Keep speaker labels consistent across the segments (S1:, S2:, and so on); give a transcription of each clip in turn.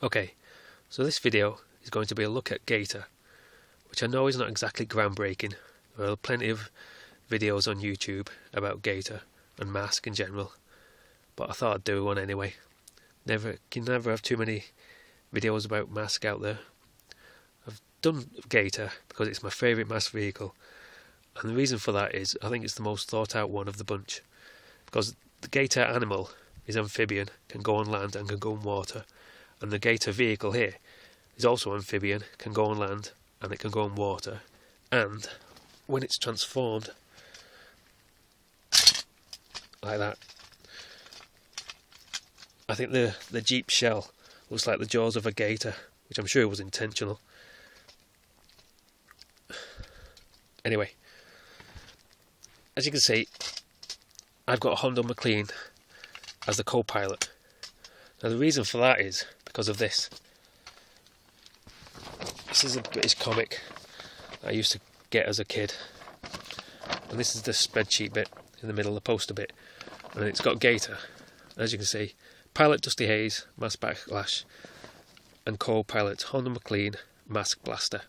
S1: Okay, so this video is going to be a look at Gator, which I know is not exactly groundbreaking. There are plenty of videos on YouTube about Gator and M.A.S.K in general, but I thought I'd do one anyway. Can never have too many videos about M.A.S.K out there. I've done Gator because it's my favourite M.A.S.K vehicle, and the reason for that is I think it's the most thought out one of the bunch, because the Gator animal is amphibian, can go on land and can go on water, and the Gator vehicle here is also amphibian, can go on land and it can go on water, and when it's transformed like that, I think the Jeep shell looks like the jaws of a gator, which I'm sure was intentional. Anyway, as you can see, I've got Honda McLean as the co-pilot. Now the reason for that is because of this. This is a British comic I used to get as a kid, and this is the spreadsheet bit in the middle, the poster bit, and it's got Gator. As you can see, pilot Dusty Hayes, M.A.S.K Backlash, and co-pilot Honda McLean, M.A.S.K Blaster.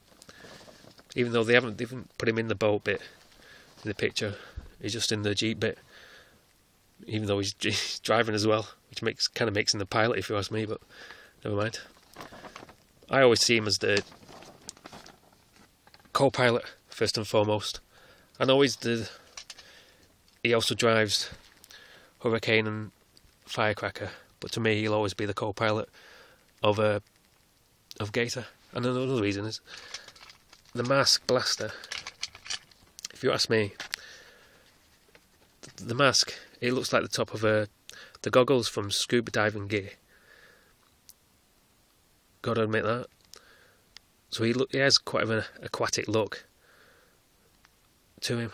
S1: Even though they haven't even put him in the boat bit in the picture, he's just in the Jeep bit. Even though he's driving as well, which kind of makes him the pilot if you ask me, but never mind. I always see him as the co-pilot first and foremost, and he also drives Hurricane and Firecracker, but to me he'll always be the co-pilot of Gator. And another reason is the M.A.S.K Blaster. If you ask me, the M.A.S.K, it looks like the top of the goggles from scuba diving gear. Gotta admit that. So he has quite an aquatic look to him.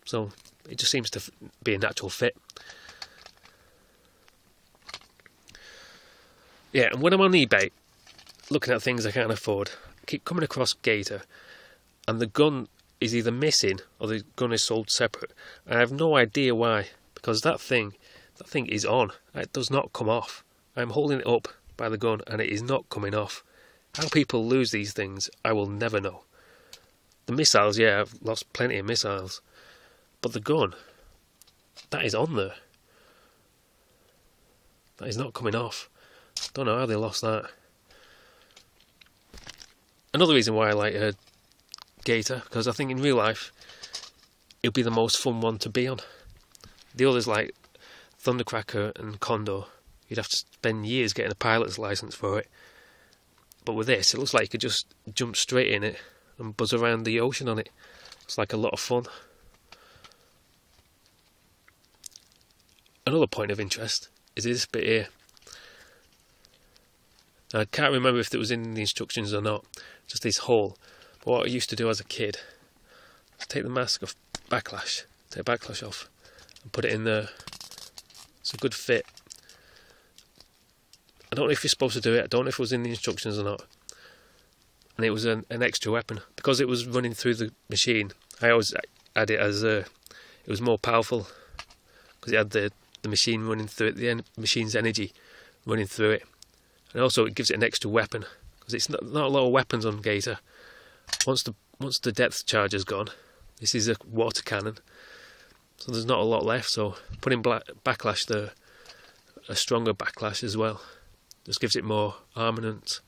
S1: So it just seems to be a natural fit. Yeah, and when I'm on eBay looking at things I can't afford, I keep coming across Gator, and the gun is either missing or the gun is sold separate. I have no idea why, because that thing is on. It does not come off. I'm holding it up by the gun and it is not coming off. How people lose these things, I will never know. The missiles, yeah, I've lost plenty of missiles, but the gun, that is on there. That is not coming off. Don't know how they lost that. Another reason why I like Gator, because I think in real life it'll be the most fun one to be on. The others like Thundercracker and Condor, you'd have to spend years getting a pilot's license for it. But with this, it looks like you could just jump straight in it and buzz around the ocean on it. It's like a lot of fun. Another point of interest is this bit here. Now, I can't remember if it was in the instructions or not, just this hole. But what I used to do as a kid is take the mask off Backlash, take Backlash off, and put it in there. It's a good fit. I don't know if you're supposed to do it, I don't know if it was in the instructions or not. And it was an extra weapon. Because it was running through the machine, I always had it as it was more powerful, because it had the machine running through it, the machine's energy running through it. And also it gives it an extra weapon, because it's not a lot of weapons on Gator. Once the depth charge is gone, this is a water cannon, so there's not a lot left. So putting Backlash there, a stronger Backlash as well, just gives it more armament.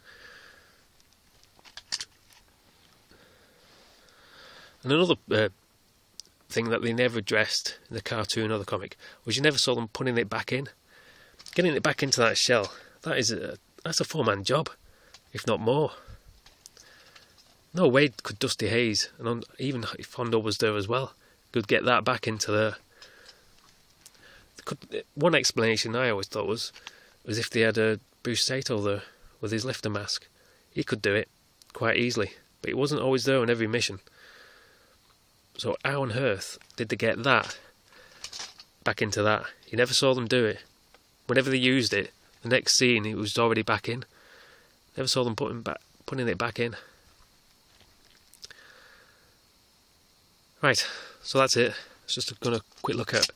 S1: And another thing that they never addressed in the cartoon or the comic was you never saw them putting it back in. Getting it back into that shell, that's a four-man job, if not more. No way could Dusty Hayes, and even if Honda was there as well, could get that back into there. One explanation I always thought was if they had a Bruce Sato there with his lifter mask, he could do it quite easily, but he wasn't always there on every mission. So how on earth did they get that back into that? You never saw them do it. Whenever they used it, the next scene it was already back in. Never saw them putting it back in. Right, so that's it. It's just going to quick look at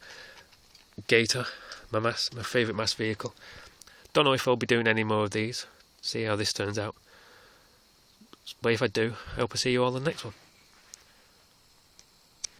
S1: Gator, my favourite M.A.S.K vehicle. Don't know if I'll be doing any more of these. See how this turns out. But if I do, I hope I see you all in the next one.